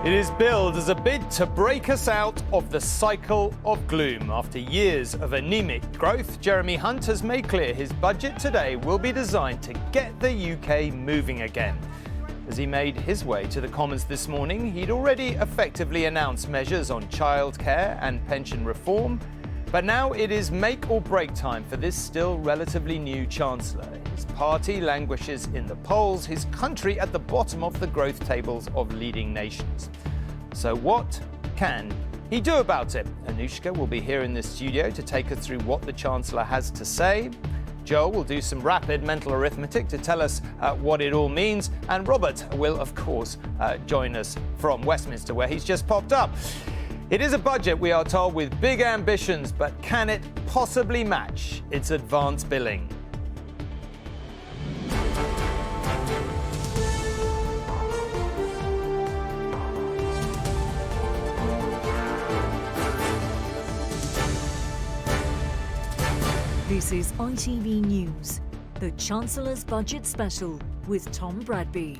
It is billed as a bid to break us out of the cycle of gloom. After years of anemic growth, Jeremy Hunt has made clear his budget today will be designed to get the UK moving again. As he made his way to the Commons this morning, he'd already effectively announced measures on childcare and pension reform. But now it is make or break time for this still relatively new Chancellor. His party languishes in the polls, his country at the bottom of the growth tables of leading nations. So what can he do about it? Anushka will be here in the studio to take us through what the Chancellor has to say. Joel will do some rapid mental arithmetic to tell us what it all means. And Robert will, of course, join us from Westminster, where he's just popped up. It is a budget, we are told, with big ambitions, but can it possibly match its advance billing? This is ITV News, the Chancellor's Budget Special with Tom Bradby.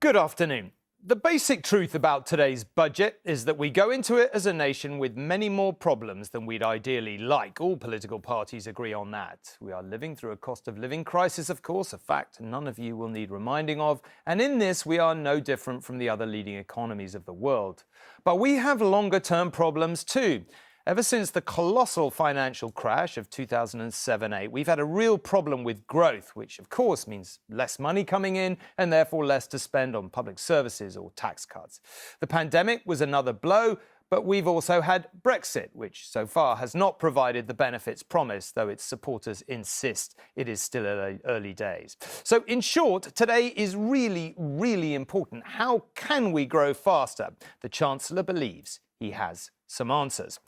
Good afternoon. The basic truth about today's budget is that we go into it as a nation with many more problems than we'd ideally like. All political parties agree on that. We are living through a cost of living crisis, of course, a fact none of you will need reminding of. And in this, we are no different from the other leading economies of the world. But we have longer-term problems too. Ever since the colossal financial crash of 2007-8, we've had a real problem with growth, which of course means less money coming in and therefore less to spend on public services or tax cuts. The pandemic was another blow, but we've also had Brexit, which so far has not provided the benefits promised, though its supporters insist it is still early days. So in short, today is really, really important. How can we grow faster? The Chancellor believes he has some answers.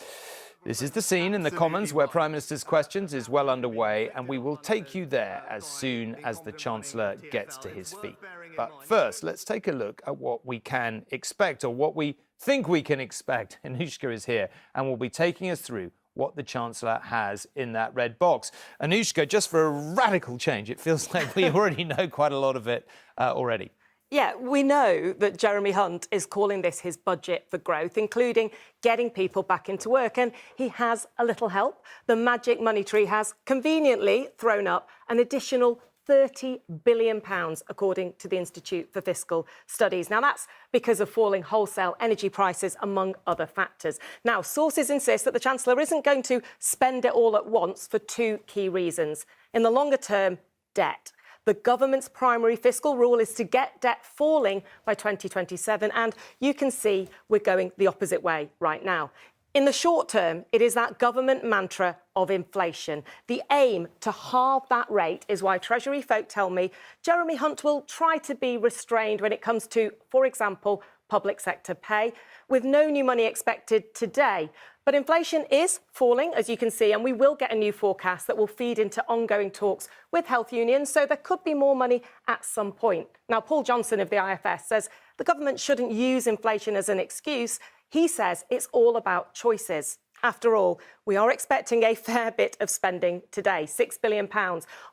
This is the scene in the Commons where Prime Minister's Questions is well underway, and we will take you there as soon as the Chancellor gets to his feet. But first, let's take a look at what we can expect, or what we think we can expect. Anushka is here and will be taking us through what the Chancellor has in that red box. Anushka, just for a radical change, it feels like we already know quite a lot of it already. Yeah, we know that Jeremy Hunt is calling this his budget for growth, including getting people back into work. And he has a little help. The magic money tree has conveniently thrown up an additional £30 billion, according to the Institute for Fiscal Studies. Now, that's because of falling wholesale energy prices, among other factors. Now, sources insist that the Chancellor isn't going to spend it all at once for two key reasons. In the longer term, debt. The government's primary fiscal rule is to get debt falling by 2027, and you can see we're going the opposite way right now. In the short term, it is that government mantra of inflation. The aim to halve that rate is why Treasury folk tell me Jeremy Hunt will try to be restrained when it comes to, for example, public sector pay, with no new money expected today. But inflation is falling, as you can see, and we will get a new forecast that will feed into ongoing talks with health unions, so there could be more money at some point. Now, Paul Johnson of the IFS says the government shouldn't use inflation as an excuse. He says it's all about choices. After all, we are expecting a fair bit of spending today, £6 billion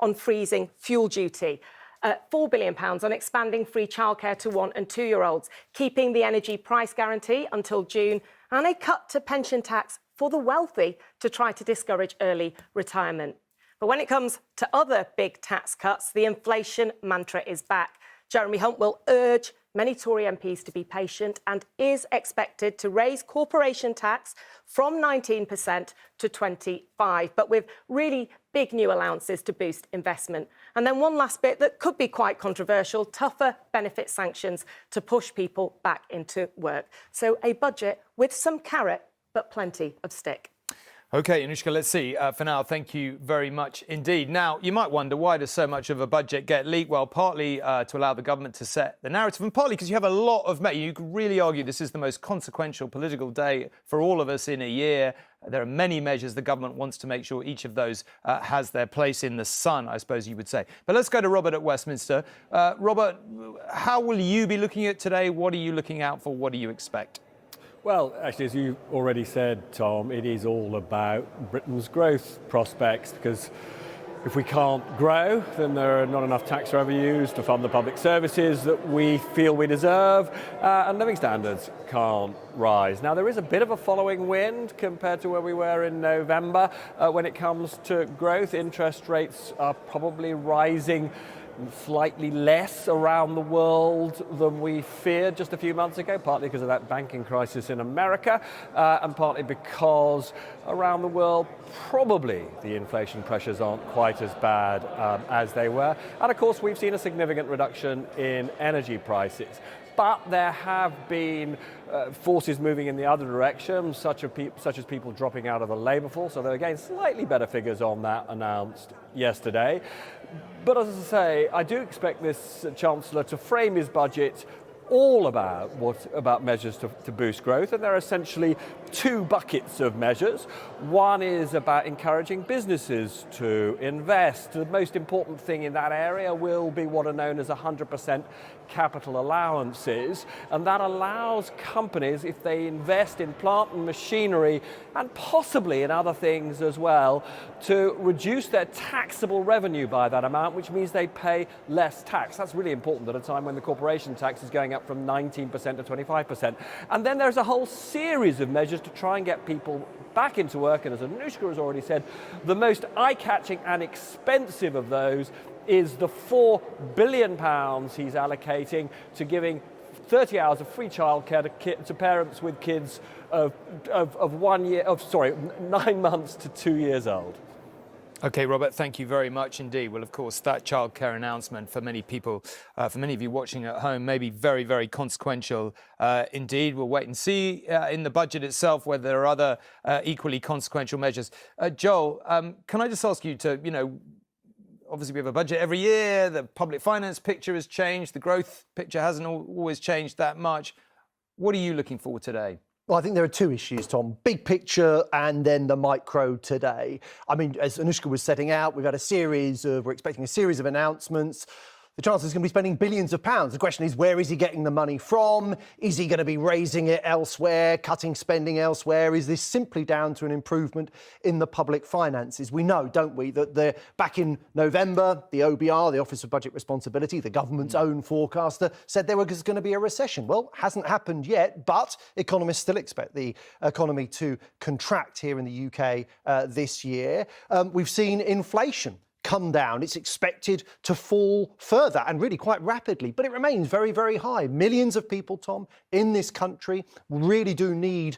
on freezing fuel duty. £4 billion on expanding free childcare to 1- and 2-year-olds, keeping the energy price guarantee until June, and a cut to pension tax for the wealthy to try to discourage early retirement. But when it comes to other big tax cuts, the inflation mantra is back. Jeremy Hunt will urge many Tory MPs to be patient and is expected to raise corporation tax from 19% to 25%, but with really big new allowances to boost investment. And then one last bit that could be quite controversial, tougher benefit sanctions to push people back into work. So a budget with some carrot, but plenty of stick. OK, Anushka, let's see. For now, thank you very much indeed. Now, you might wonder, why does so much of a budget get leaked? Well, partly to allow the government to set the narrative, and partly because you have a lot of... You could really argue this is the most consequential political day for all of us in a year. There are many measures the government wants to make sure each of those has their place in the sun, I suppose you would say. But let's go to Robert at Westminster. Robert, how will you be looking at today? What are you looking out for? What do you expect? Well, actually, as you already said, Tom, it is all about Britain's growth prospects, because if we can't grow, then there are not enough tax revenues to fund the public services that we feel we deserve, and living standards can't rise. Now, there is a bit of a following wind compared to where we were in November when it comes to growth. Interest rates are probably rising slightly less around the world than we feared just a few months ago, partly because of that banking crisis in America, and partly because around the world probably the inflation pressures aren't quite as bad as they were. And of course we've seen a significant reduction in energy prices. But there have been forces moving in the other direction, such as people dropping out of the labour force. So there are again slightly better figures on that announced yesterday. But as I say, I do expect this Chancellor to frame his budget all about measures to boost growth, and there are essentially two buckets of measures. One is about encouraging businesses to invest. The most important thing in that area will be what are known as 100% capital allowances, and that allows companies, if they invest in plant and machinery and possibly in other things as well, to reduce their taxable revenue by that amount, which means they pay less tax. That's really important at a time when the corporation tax is going up from 19% to 25%. And then there's a whole series of measures to try and get people back into work, and as Anushka has already said, the most eye-catching and expensive of those is the £4 billion he's allocating to giving 30 hours of free childcare to parents with kids of 9 months to 2 years old. OK, Robert, thank you very much indeed. Well, of course, that childcare announcement for many people, for many of you watching at home, may be very, very consequential indeed. We'll wait and see in the budget itself whether there are other equally consequential measures. Joel, can I just ask you to, obviously we have a budget every year, the public finance picture has changed, the growth picture hasn't always changed that much. What are you looking for today? Well, I think there are two issues, Tom. Big picture and then the micro today. I mean, as Anushka was setting out, we're expecting a series of announcements. The Chancellor's going to be spending billions of pounds. The question is, where is he getting the money from? Is he going to be raising it elsewhere, cutting spending elsewhere? Is this simply down to an improvement in the public finances? We know, don't we, that back in November, the OBR, the Office of Budget Responsibility, the government's own forecaster, said there was going to be a recession. Well, hasn't happened yet, but economists still expect the economy to contract here in the UK this year. We've seen inflation come down. It's expected to fall further and really quite rapidly, but it remains very, very high. Millions of people, Tom, in this country really do need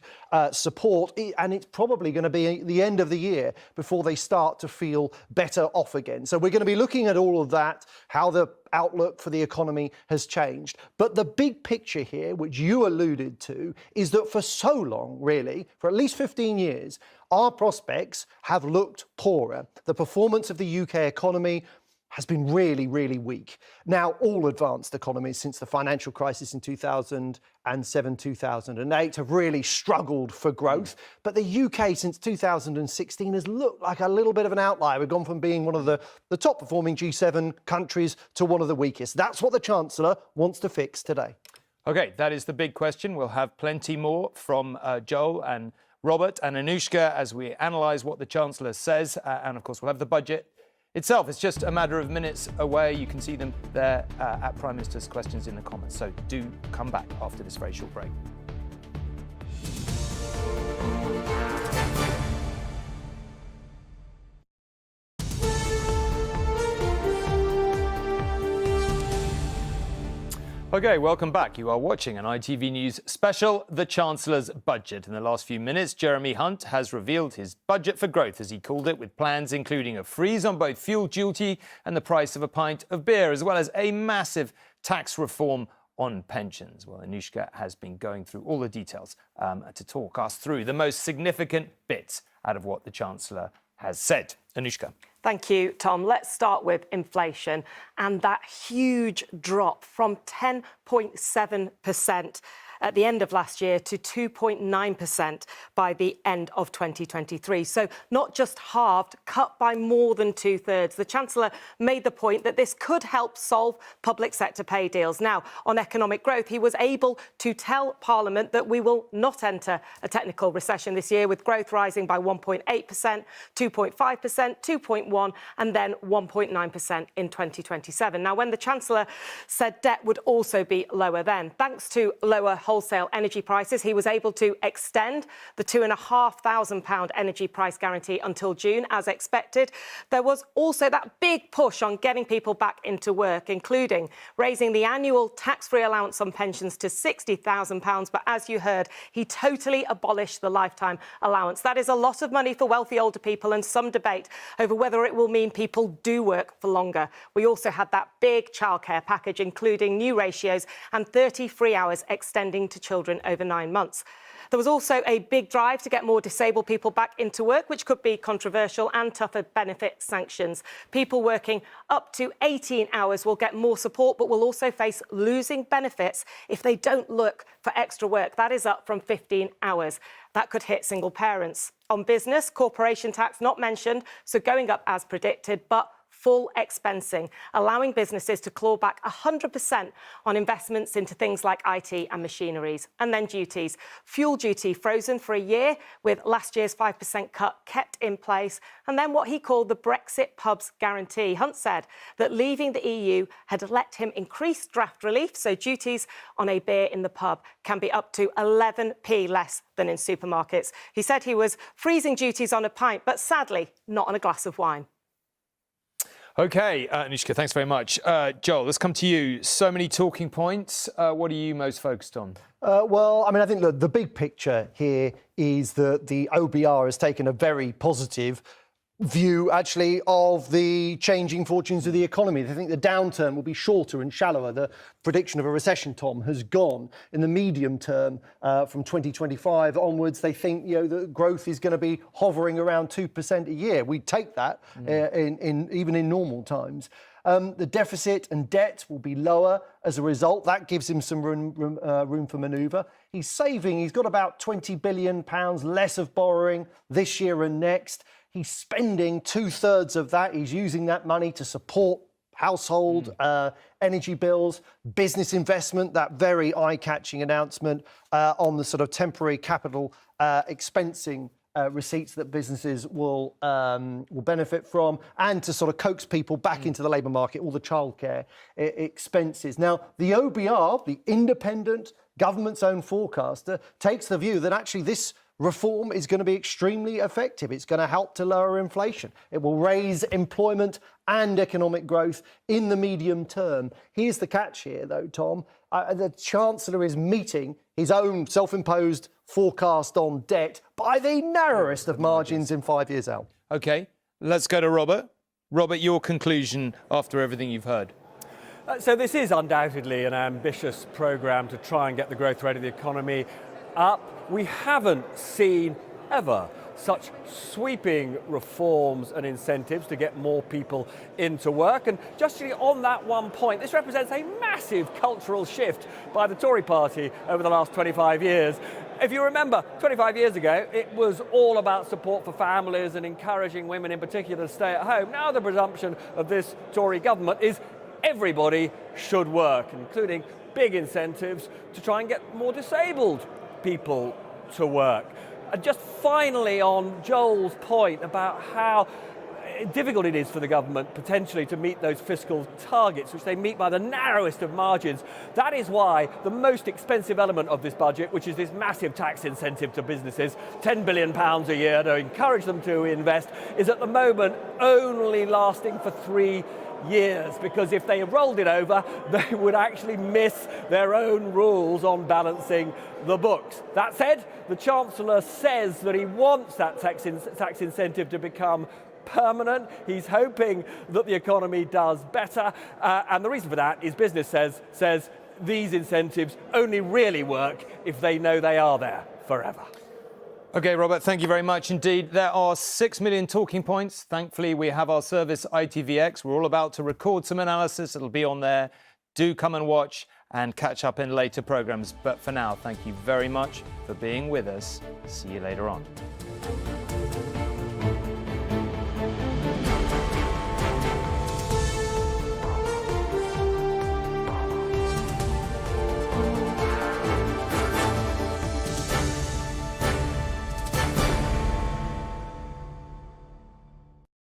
support, and it's probably going to be the end of the year before they start to feel better off again. So we're going to be looking at all of that, how the outlook for the economy has changed. But the big picture here, which you alluded to, is that for so long, really, for at least 15 years, our prospects have looked poorer. The performance of the UK economy has been really, really weak. Now, all advanced economies since the financial crisis in 2007, 2008 have really struggled for growth. But the UK since 2016 has looked like a little bit of an outlier. We've gone from being one of the top performing G7 countries to one of the weakest. That's what the Chancellor wants to fix today. OK, that is the big question. We'll have plenty more from Joel and Robert and Anushka as we analyse what the Chancellor says. And of course, we'll have the budget itself. It's just a matter of minutes away. You can see them there at Prime Minister's questions in the comments. So do come back after this very short break. OK, welcome back. You are watching an ITV News special, The Chancellor's Budget. In the last few minutes, Jeremy Hunt has revealed his budget for growth, as he called it, with plans including a freeze on both fuel duty and the price of a pint of beer, as well as a massive tax reform on pensions. Well, Anushka has been going through all the details to talk us through the most significant bits out of what the Chancellor has said. Anushka. Thank you, Tom. Let's start with inflation and that huge drop from 10.7% at the end of last year to 2.9% by the end of 2023. So not just halved, cut by more than 2/3. The Chancellor made the point that this could help solve public sector pay deals. Now, on economic growth, he was able to tell Parliament that we will not enter a technical recession this year, with growth rising by 1.8%, 2.5%, 2.1% and then 1.9% in 2027. Now, when the Chancellor said debt would also be lower then, thanks to lower wholesale energy prices, he was able to extend the £2,500 energy price guarantee until June, as expected. There was also that big push on getting people back into work, including raising the annual tax-free allowance on pensions to £60,000. But as you heard, he totally abolished the lifetime allowance. That is a lot of money for wealthy older people and some debate over whether it will mean people do work for longer. We also had that big childcare package, including new ratios and 30 free hours extending to children over 9 months. There was also a big drive to get more disabled people back into work, which could be controversial, and tougher benefit sanctions. People working up to 18 hours will get more support, but will also face losing benefits if they don't look for extra work. That is up from 15 hours. That could hit single parents. On business, corporation tax not mentioned, so going up as predicted, but full expensing, allowing businesses to claw back 100% on investments into things like IT and machineries. And then duties. Fuel duty frozen for a year, with last year's 5% cut kept in place. And then what he called the Brexit pubs guarantee. Hunt said that leaving the EU had let him increase draft relief, so duties on a beer in the pub can be up to 11p less than in supermarkets. He said he was freezing duties on a pint, but sadly not on a glass of wine. OK, Anushka, thanks very much. Joel, let's come to you. So many talking points. What are you most focused on? Well, I mean, I think the big picture here is that the OBR has taken a very positive view, actually, of the changing fortunes of the economy. They think the downturn will be shorter and shallower. The prediction of a recession, Tom, has gone. In the medium term, from 2025 onwards, they think the growth is going to be hovering around 2% a year. We take that even in normal times. The deficit and debt will be lower as a result. That gives him some room for manoeuvre. He's saving. He's got about £20 billion less of borrowing this year and next. He's spending 2/3 of that. He's using that money to support household energy bills, business investment, that very eye-catching announcement on the sort of temporary capital expensing receipts that businesses will benefit from, and to sort of coax people back into the labour market, all the childcare expenses. Now, the OBR, the independent government's own forecaster, takes the view that actually this reform is going to be extremely effective. It's going to help to lower inflation. It will raise employment and economic growth in the medium term. Here's the catch here, though, Tom. The Chancellor is meeting his own self-imposed forecast on debt by the narrowest of margins in 5 years out. OK, let's go to Robert. Robert, your conclusion after everything you've heard. So this is undoubtedly an ambitious programme to try and get the growth rate of the economy up. We haven't seen ever such sweeping reforms and incentives to get more people into work. And just on that one point, this represents a massive cultural shift by the Tory party over the last 25 years. If you remember, 25 years ago, it was all about support for families and encouraging women in particular to stay at home. Now the presumption of this Tory government is everybody should work, including big incentives to try and get more disabled people to work. And just finally on Joel's point about how difficult it is for the government potentially to meet those fiscal targets, which they meet by the narrowest of margins. That is why the most expensive element of this budget, which is this massive tax incentive to businesses, £10 billion a year to encourage them to invest, is at the moment only lasting for 3 years, because if they rolled it over, they would actually miss their own rules on balancing the books. That said, the Chancellor says that he wants that tax incentive to become permanent. He's hoping that the economy does better, and the reason for that is business says these incentives only really work if they know they are there forever. OK, Robert, thank you very much indeed. There are 6 million talking points. Thankfully, we have our service ITVX. We're all about to record some analysis. It'll be on there Do come and watch and catch up in later programmes. But for now, thank you very much for being with us. See you later on.